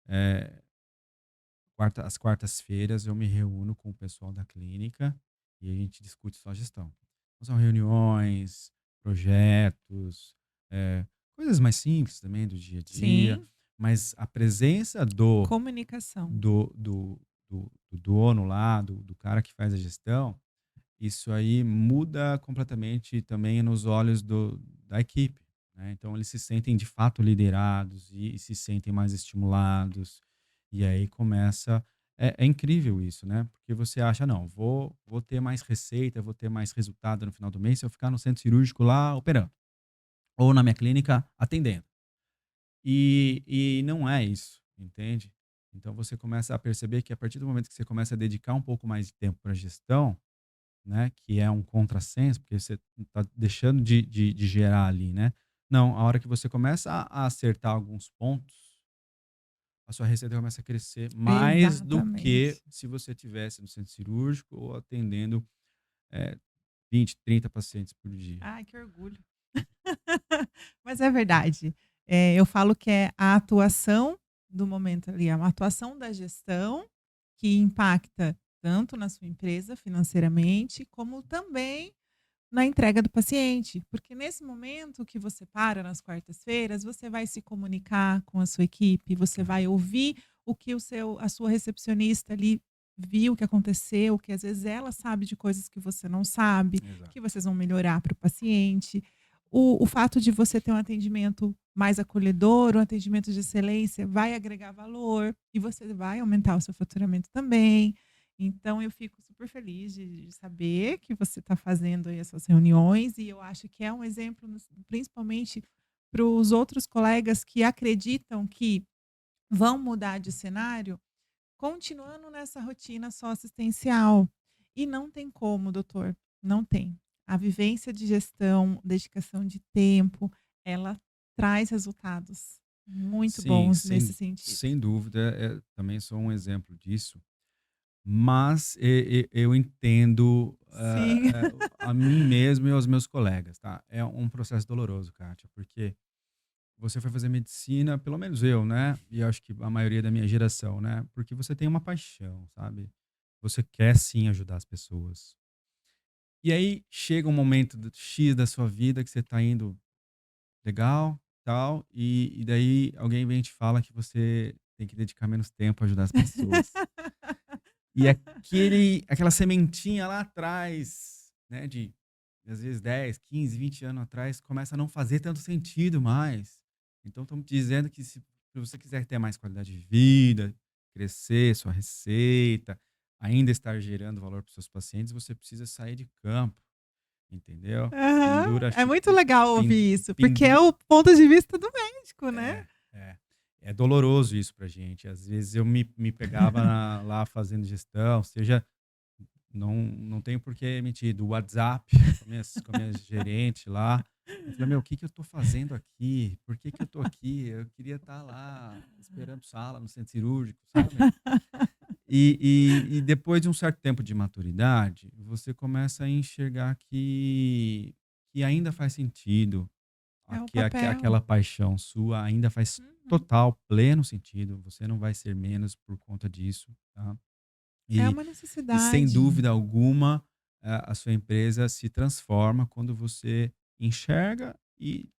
eh, às quartas-feiras eu me reúno com o pessoal da clínica e a gente discute só gestão. Então, são reuniões, projetos, eh, coisas mais simples também do dia a dia, Sim, mas a presença do comunicação. do do do dono lá, do cara que faz a gestão, isso aí muda completamente também nos olhos da equipe, né. Então eles se sentem de fato liderados e se sentem mais estimulados, e aí começa é incrível isso, né, porque você acha: "Não, vou ter mais receita, vou ter mais resultado no final do mês se eu ficar no centro cirúrgico lá operando, ou na minha clínica atendendo". E não é isso, entende? Então você começa a perceber que a partir do momento que você começa a dedicar um pouco mais de tempo pra gestão, né, que é um contrassenso, porque você está deixando de gerar ali, né. Não, a hora que você começa a acertar alguns pontos, a sua receita começa a crescer mais do que Exatamente. se você tivesse no centro cirúrgico ou atendendo, eh, 20, 30 pacientes por dia. Ai, que orgulho. Mas é verdade. Eu falo que é a atuação do momento ali, é uma atuação da gestão que impacta tanto na sua empresa financeiramente, como também na entrega do paciente. Porque nesse momento que você para nas quartas-feiras, você vai se comunicar com a sua equipe, você É, vai ouvir o que a sua recepcionista ali viu que aconteceu, que às vezes ela sabe de coisas que você não sabe, exato. que vocês vão melhorar para o paciente. O fato de você ter um atendimento mais acolhedor, um atendimento de excelência, vai agregar valor e você vai aumentar o seu faturamento também. Então eu fico super feliz de saber que você está fazendo aí essas reuniões e eu acho que é um exemplo principalmente para os outros colegas que acreditam que vão mudar de cenário, continuando nessa rotina só assistencial. E não tem como, doutor, não tem. A vivência de gestão, dedicação de tempo, ela traz resultados muito Sim, bons nesse sem sentido. sem dúvida, também sou um exemplo disso. Mas eu entendo, Sim. a mim mesmo e aos meus colegas, tá. É um processo doloroso, Kátia, porque você foi fazer medicina, pelo menos eu, né, e acho que a maioria da minha geração, né, porque você tem uma paixão, sabe. Você quer sim ajudar as pessoas. E aí chega um momento X da sua vida que você tá indo legal, tal, e daí alguém vem e te fala que você tem que dedicar menos tempo a ajudar as pessoas. E aquela sementinha lá atrás, né, de às vezes 10, 15, 20 anos atrás, começa a não fazer tanto sentido mais. Então estão me dizendo que se você quiser ter mais qualidade de vida, crescer sua receita, ainda estar gerando valor para os seus pacientes, você precisa sair de campo, entendeu? Aham. Pendura É chi muito legal pen ouvir isso, porque é pendu o ponto de vista do médico, né. é, é. É doloroso isso pra gente. Às vezes eu me pegava lá fazendo gestão, seja não tenho por que mentir, do WhatsApp com a minha gerente lá. Eu falei: "Meu, o que que eu tô fazendo aqui? Por que que eu tô aqui? Eu queria estar lá esperando sala no centro cirúrgico", sabe. E depois de um certo tempo de maturidade, você começa a enxergar que ainda faz sentido, É o aquela papel. paixão sua ainda faz Uhum. total, pleno sentido, você não vai ser menos por conta disso, tá. É E uma e sem necessidade. dúvida alguma, a sua empresa se transforma quando você enxerga e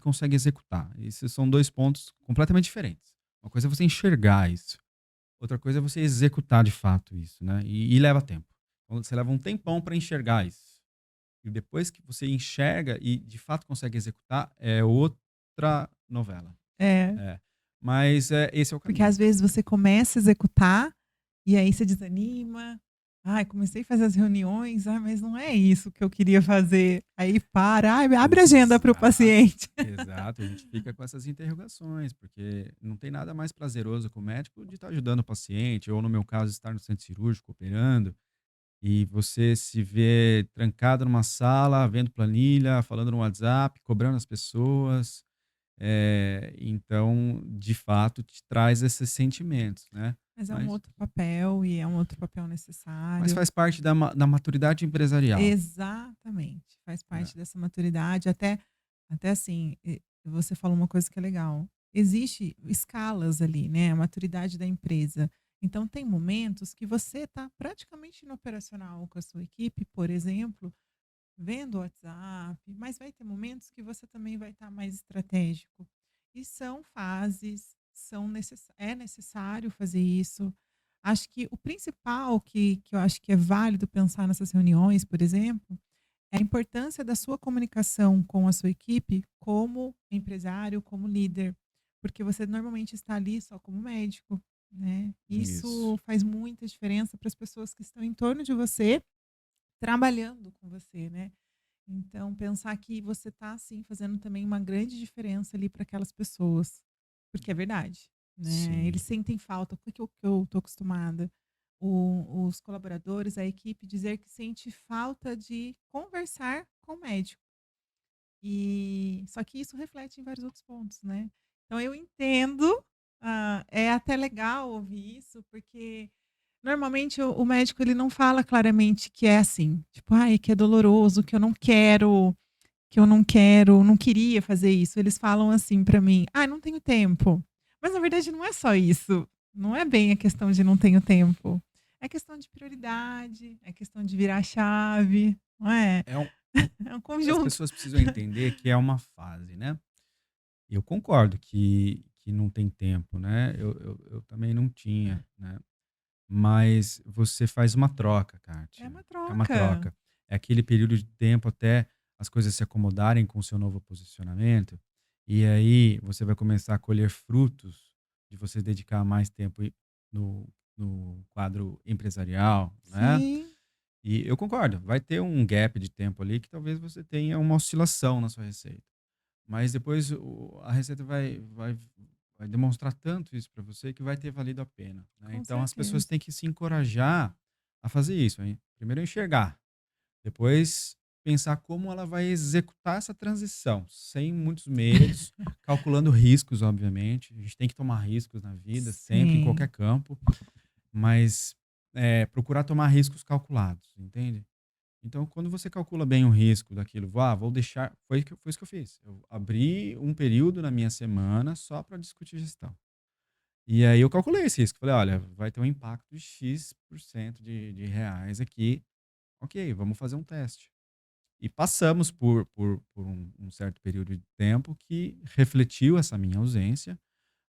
consegue executar. Esses são 2 pontos completamente diferentes. Uma coisa é você enxergar isso, outra coisa é você executar de fato isso, né, e leva tempo. Então você leva um tempão para enxergar isso. E depois que você enxerga e de fato consegue executar, é outra novela. É, É. Mas, esse é o porque caminho. às vezes você começa a executar, e aí você desanima. "Ai, comecei a fazer as reuniões, ai, mas não é isso que eu queria fazer". Aí para, "Ai, abre a agenda para o Exato, paciente". exato. A gente fica com essas interrogações, porque não tem nada mais prazeroso com o médico de estar ajudando o paciente, ou no meu caso, estar no centro cirúrgico operando, e você se vê trancado numa sala, vendo planilha, falando no WhatsApp, cobrando as pessoas. Então, de fato, te traz esses sentimentos, né. Mas é um Mas outro papel e é um outro papel mas necessário. faz parte da maturidade empresarial. Exatamente, faz É. parte dessa maturidade, até assim, você falou uma coisa que é legal, existe escalas ali, né, a maturidade da empresa. Então tem momentos que você está praticamente no operacional com a sua equipe, por exemplo, vendo o WhatsApp, mas vai ter momentos que você também vai estar mais estratégico. E são fases, é necessário fazer isso. Acho que o principal que eu acho que é válido pensar nessas reuniões, por exemplo, é a importância da sua comunicação com a sua equipe como empresário, como líder, porque você normalmente está ali só como médico, né? Isso. Isso faz muita diferença para as pessoas que estão em torno de você, trabalhando com você, né? Então, pensar que você está, assim, fazendo também uma grande diferença ali para aquelas pessoas, porque é verdade, né, Sim. eles sentem falta, porque o que eu estou acostumada, os colaboradores, a equipe dizer que sente falta de conversar com o médico. E só que isso reflete em vários outros pontos, né. Então eu entendo, é até legal ouvir isso, porque normalmente o médico ele não fala claramente que é assim, tipo: "Ai, que é doloroso, não queria fazer isso". Eles falam assim pra mim: "Ah, não tenho tempo". Mas na verdade não é só isso, não é bem a questão de não tenho tempo, é questão de prioridade, é questão de virar a chave, não é? É um É um As conjunto. pessoas precisam entender que é uma fase, né. Eu concordo que não tem tempo, né, eu também não tinha, né, mas você faz uma troca, É Kátia, uma é uma troca. troca. É aquele período de tempo até as coisas se acomodarem com o seu novo posicionamento, e aí você vai começar a colher frutos de você dedicar mais tempo no quadro empresarial, né. Sim, E eu concordo, vai ter um gap de tempo ali que talvez você tenha uma oscilação na sua receita. Mas depois a receita vai demonstrar tanto isso para você que vai ter valido a pena, né. com Então as pessoas certeza. têm que se encorajar a fazer isso, hein. Primeiro enxergar, depois pensar como ela vai executar essa transição, sem muitos medos, calculando riscos, obviamente. A gente tem que tomar riscos na vida, sempre, em qualquer Sim, campo, mas, procurar tomar riscos calculados, entende? Então, quando você calcula bem o risco daquilo, vou deixar. Foi isso que eu fiz. Eu abri um período na minha semana só para discutir gestão. E aí eu calculei esse risco. Falei, olha, vai ter um impacto de X% de reais aqui. Ok, vamos fazer um teste. E passamos por um certo período de tempo que refletiu essa minha ausência,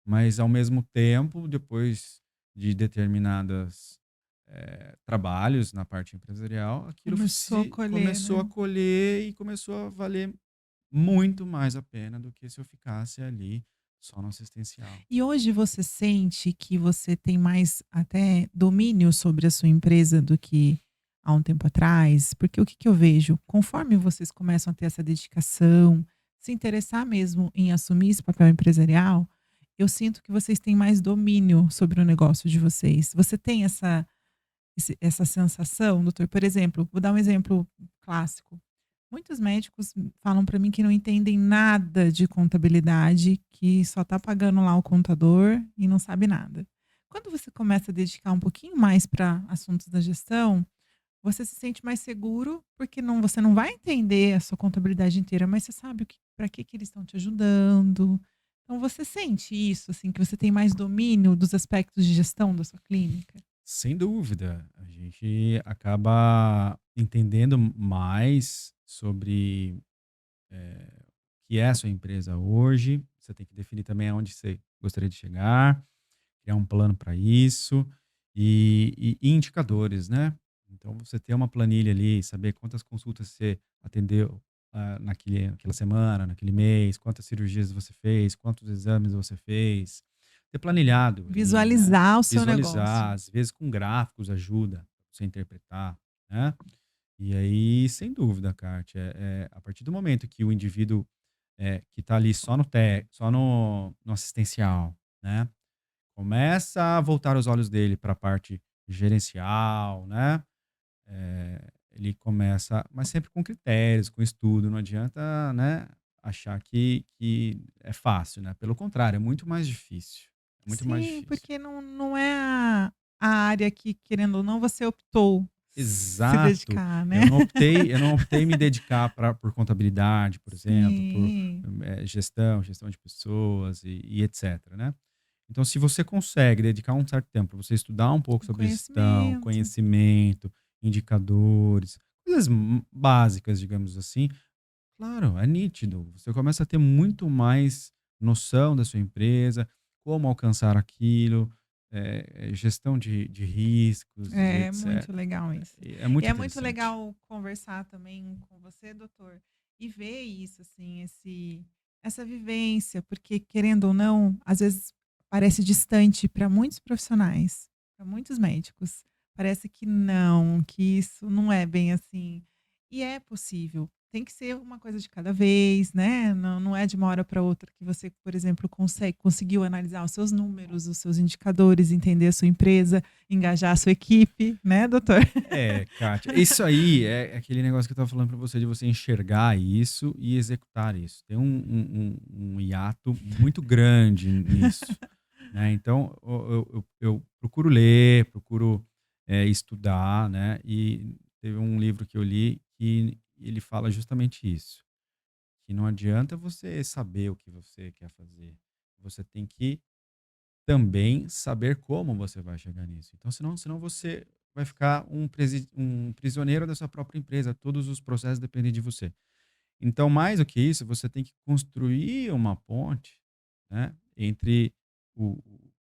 mas ao mesmo tempo, depois de determinadas trabalhos na parte empresarial, aquilo Começou a se colher, começou a né. colher e começou a valer muito mais a pena do que se eu ficasse ali só no assistencial. E hoje você sente que você tem mais até domínio sobre a sua empresa do que há um tempo atrás? Porque o que eu vejo, conforme vocês começam a ter essa dedicação, se interessar mesmo em assumir esse papel empresarial, eu sinto que vocês têm mais domínio sobre o negócio de vocês. Você tem essa sensação, doutor? Por exemplo, vou dar um exemplo clássico. Muitos médicos falam para mim que não entendem nada de contabilidade, que só está pagando lá o contador e não sabe nada. Quando você começa a dedicar um pouquinho mais para assuntos da gestão, você se sente mais seguro, porque você não vai entender a sua contabilidade inteira, mas você sabe para que eles estão te ajudando. Então você sente isso, assim, que você tem mais domínio dos aspectos de gestão da sua clínica? Sem dúvida, a gente acaba entendendo mais sobre o que é a sua empresa hoje. Você tem que definir também aonde você gostaria de chegar, criar um plano para isso e indicadores, né? Então, você ter uma planilha ali, saber quantas consultas você atendeu naquela semana, naquele mês, quantas cirurgias você fez, quantos exames você fez. Ter planilhado ali, né? Visualizar o seu negócio. Visualizar, às vezes com gráficos ajuda você interpretar, né? E aí, sem dúvida, Kátia, a partir do momento que o indivíduo que está ali só no assistencial, né? Começa a voltar os olhos dele para a parte gerencial, né, ele começa mas sempre com critérios, com estudo, não adianta, né, achar que é fácil, né, pelo contrário, é muito mais difícil, é muito mais Sim, difícil. porque não é a área que, querendo ou não, você optou se Exato, dedicar, né. eu não optei em me dedicar por contabilidade, por exemplo, por, Sim, gestão de pessoas e etcétera, né. Então, se você consegue dedicar um certo tempo para você estudar um pouco o sobre gestão, conhecimento. conhecimento, indicadores, coisas básicas, digamos assim, claro, é nítido. Você começa a ter muito mais noção da sua empresa, como alcançar aquilo, gestão de riscos e É muito etc. legal isso. É E muito é muito interessante. legal conversar também com você, doutor, e ver isso, assim, essa vivência, porque querendo ou não, às vezes parece distante para muitos profissionais, para muitos médicos. Parece que não, que isso não é bem assim. E é possível. Tem que ser uma coisa de cada vez, né? Não é de uma hora para outra que você, por exemplo, conseguiu analisar os seus números, os seus indicadores, entender a sua empresa, engajar a sua equipe, né, doutor? Kátia, isso aí é aquele negócio que eu estava falando para você, de você enxergar isso e executar isso. Tem um hiato muito grande nisso, né. Então, eu procuro ler, procuro, estudar, né, e teve um livro que eu li que ele fala justamente isso, que não adianta você saber o que você quer fazer, você tem que também saber como você vai chegar nisso. Então, senão você vai ficar um prisioneiro da sua própria empresa, todos os processos dependem de você. Então, mais do que isso, você tem que construir uma ponte, né, entre o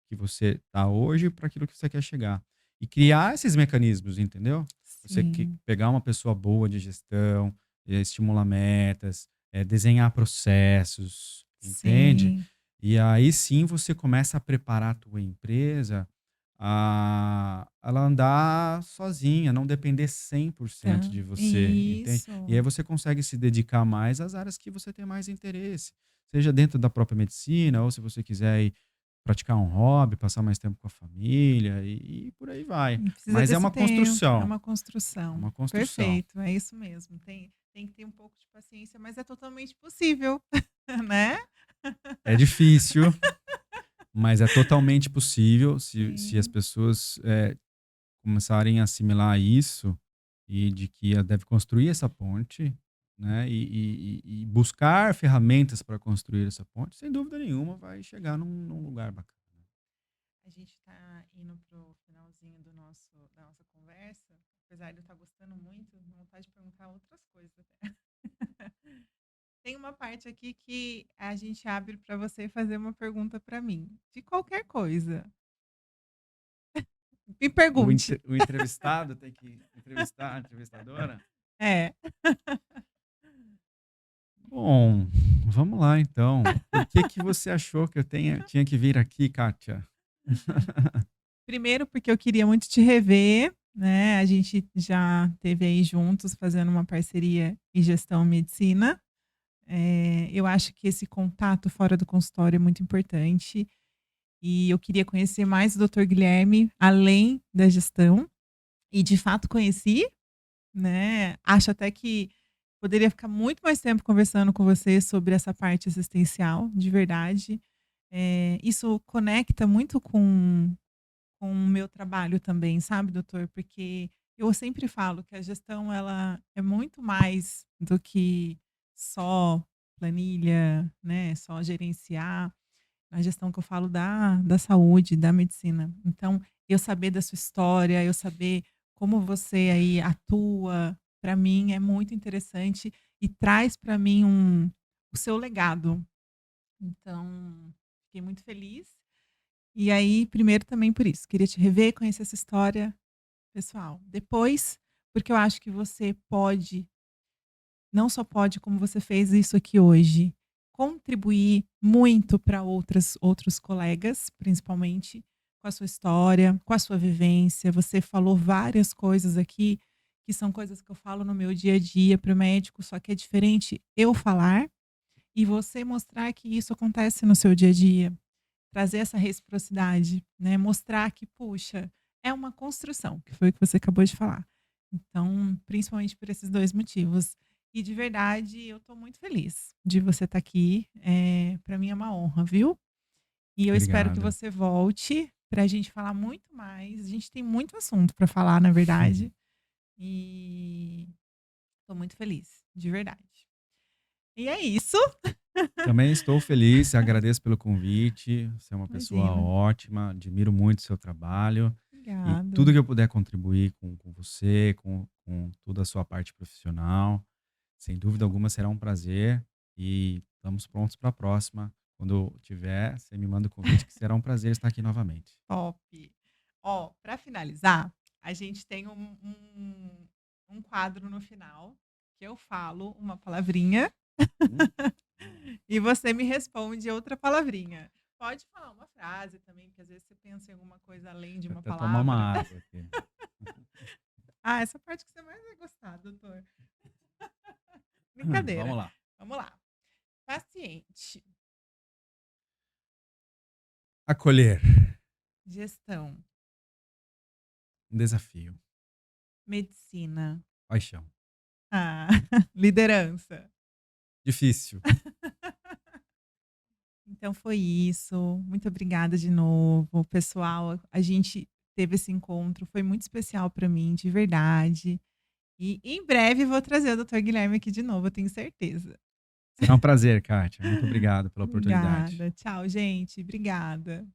que você está hoje para aquilo que você quer chegar. E criar esses mecanismos, entendeu? Você Sim, pegar uma pessoa boa de gestão, estimular metas, desenhar processos, entende? sim. E aí sim você começa a preparar a tua empresa a ela andar sozinha, não depender 100% Então, de você, entende? isso. E aí você consegue se dedicar mais às áreas que você tem mais interesse, seja dentro da própria medicina ou se você quiser ir praticar um hobby, passar mais tempo com a família e por aí vai. E precisa Mas desse tempo, é uma é construção. uma construção. Perfeito, é isso mesmo. Tem que ter um pouco de paciência, mas é totalmente possível, né? É difícil, mas é totalmente possível se as Sim. pessoas, começarem a assimilar isso e de que ela deve construir essa ponte, né, e buscar ferramentas para construir essa ponte, sem dúvida nenhuma vai chegar num lugar bacana. A gente está indo pro finalzinho da nossa conversa. Apesar de eu estar gostando muito, dá vontade de perguntar outras coisas até. Tem uma parte aqui que a gente abre para você fazer uma pergunta para mim, de qualquer coisa. Me pergunte. O entrevistado tem que entrevistar a entrevistadora? É. Bom, vamos lá então. Por que que você achou que eu tinha que vir aqui, Kátia? Primeiro, porque eu queria muito te rever, né? A gente já teve aí juntos fazendo uma parceria em gestão e medicina. Eu acho que esse contato fora do consultório é muito importante. E eu queria conhecer mais o Dr. Guilherme, além da gestão. E de fato conheci, né? Acho até que poderia ficar muito mais tempo conversando com você sobre essa parte assistencial, de verdade. Isso conecta muito com o meu trabalho também, sabe, doutor? Porque eu sempre falo que a gestão ela é muito mais do que só planilha, né? Só gerenciar. A gestão que eu falo da saúde, da medicina. Então, eu saber da sua história, eu saber como você aí atua, para mim é muito interessante e traz para mim o seu legado. Então, fiquei muito feliz. E aí, primeiro também por isso, queria te rever, conhecer essa história pessoal. Depois, porque eu acho que você pode, não só pode, como você fez isso aqui hoje, contribuir muito para outros colegas, principalmente com a sua história, com a sua vivência. Você falou várias coisas aqui que são coisas que eu falo no meu dia a dia para o médico, só que é diferente eu falar e você mostrar que isso acontece no seu dia a dia. Trazer essa reciprocidade, né, mostrar que, puxa, é uma construção, que foi o que você acabou de falar. Então, principalmente por esses 2 motivos. E de verdade, eu estou muito feliz de você estar aqui, pra mim é uma honra, viu. E eu espero que Obrigado. você volte para a gente falar muito mais, a gente tem muito assunto para falar, na verdade, e estou muito feliz, de verdade. E é isso. Também estou feliz, agradeço pelo convite. Você é uma pessoa Imagina. ótima, admiro muito o seu trabalho. E Obrigada. tudo que eu puder contribuir com você, com toda a sua parte profissional, sem dúvida alguma será um prazer. E estamos prontos para a próxima. Quando tiver, você me manda o convite, que será um prazer estar aqui novamente. Top. Ó, para finalizar, a gente tem um quadro no final, que eu falo uma palavrinha Hum, e você me responde outra palavrinha. Pode falar uma frase também, porque às vezes você pensa em alguma coisa além de Vou uma até tomar uma palavra. água aqui. Ah, essa parte que você mais vai gostar, doutor. Brincadeira. Vamos lá. Vamos lá. Paciente, Acolher, gestão, um desafio, medicina, paixão. ah, liderança. Difícil. Então foi isso. Muito obrigada de novo, pessoal. A gente teve esse encontro, foi muito especial para mim, de verdade. E em breve vou trazer o Dr. Guilherme aqui de novo, eu tenho certeza. Será um prazer, Kátia. Muito obrigado pela oportunidade. Obrigada. Tchau, gente. Obrigada.